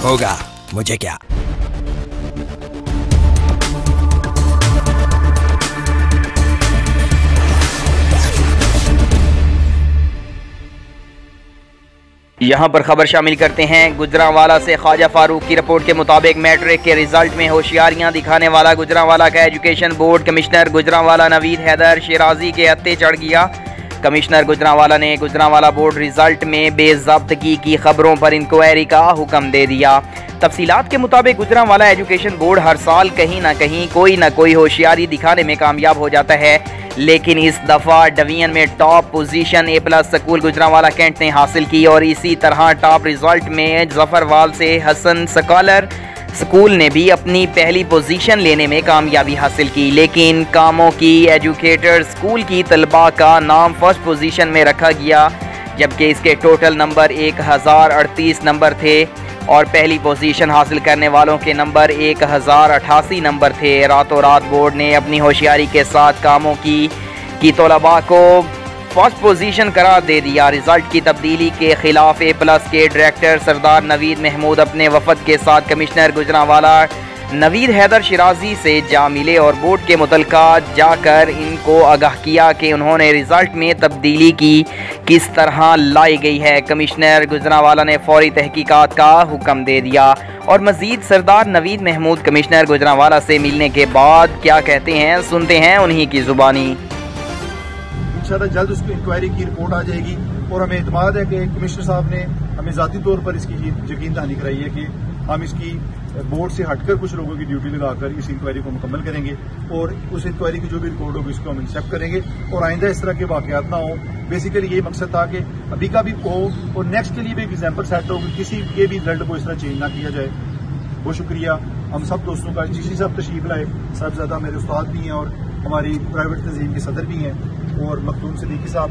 होगा, मुझे क्या। यहाँ पर खबर शामिल करते हैं। गुजरांवाला से ख्वाजा फारूक की रिपोर्ट के मुताबिक मैट्रिक के रिजल्ट में होशियारियाँ दिखाने वाला गुजरांवाला का education board commissioner Gujranwala Naveed Haider Shirazi के हत्थे चढ़ गया। कमिश्नर गुजरांवाला ने गुजरांवाला बोर्ड रिजल्ट में बेज़ब्तगी की खबरों पर इंक्वायरी का हुक्म दे दिया। तफसीलात के मुताबिक गुजरांवाला एजुकेशन बोर्ड हर साल कहीं ना कहीं कोई ना कोई होशियारी दिखाने में कामयाब हो जाता है, लेकिन इस दफ़ा डिवीजन में top position A+ school Gujranwala cantt ने हासिल की और इसी तरह टॉप रिजल्ट में जफरवाल से हसन स्कॉलर स्कूल ने भी अपनी पहली पोजीशन लेने में कामयाबी हासिल की। लेकिन कामों की एजुकेटर स्कूल की तलबा का नाम फर्स्ट पोजीशन में रखा गया, जबकि इसके टोटल नंबर 1038 नंबर थे और पहली पोजीशन हासिल करने वालों के नंबर 1088 नंबर थे। रातों रात बोर्ड ने अपनी होशियारी के साथ कामों की तलबा को फर्स्ट पोजीशन करार दे दिया। रिजल्ट की तब्दीली के खिलाफ A+ के डायरेक्टर सरदार नवीद महमूद अपने वफद के साथ कमिश्नर गुजरांवाला नवीद हैदर शिराजी से जा मिले और बोर्ड के मुतलका जाकर इनको आगाह किया कि उन्होंने रिजल्ट में तब्दीली की किस तरह लाई गई है। कमिश्नर गुजरांवाला ने फौरी तहकीकात का हुक्म दे दिया और मजीद सरदार नवीद महमूद कमिश्नर गुजरांवाला से मिलने के बाद क्या कहते हैं, सुनते हैं उन्हीं की जुबानी। इंशाल्लाह जल्द उसकी इंक्वायरी की रिपोर्ट आ जाएगी और हमें इत्मीनान है कि कमिश्नर साहब ने हमें ज़ाती तौर पर इसकी यकीन दहानी कराई है कि हम इसकी बोर्ड से हटकर कुछ लोगों की ड्यूटी लगाकर इस इंक्वायरी को मुकम्मल करेंगे और उस इंक्वायरी की जो भी रिपोर्ट होगी उसको हम एक्सेप्ट करेंगे और आइंदा इस तरह के वाकयात ना हो। बेसिकली यही मकसद था कि अभी का भी हो और नेक्स्ट के लिए भी एक एग्जाम्पल सेट हो, किसी के भी रिजल्ट को इस तरह चेंज ना किया जाए। बहुत शुक्रिया हम सब दोस्तों का, जिसी सब तशरीफ लाए, सब ज़्यादा मेरे उस्ताद भी हैं और हमारी प्राइवेट तंजीम के सदर भी हैं और मखदूम सिद्दीकी साहब,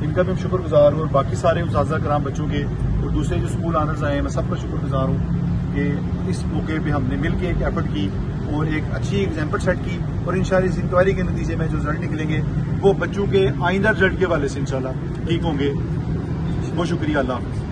इनका भी हम शुक्रगुजार हूँ और बाकी सारे उस्ताज़ा कराम बच्चों के और दूसरे जो स्कूल आनर्स आए हैं, मैं सबका शुक्रगुजार हूँ कि इस मौके पे हमने मिल के एक एफर्ट की और एक अच्छी एग्जाम्पल सेट की और इंशाल्लाह इस इंक्वायरी के नतीजे में जो रिजल्ट निकलेंगे वो बच्चों के आइंदा रिजल्ट के हवाले से इंशाल्लाह ठीक होंगे। बहुत शुक्रिया, अल्लाह हाफ़िज़।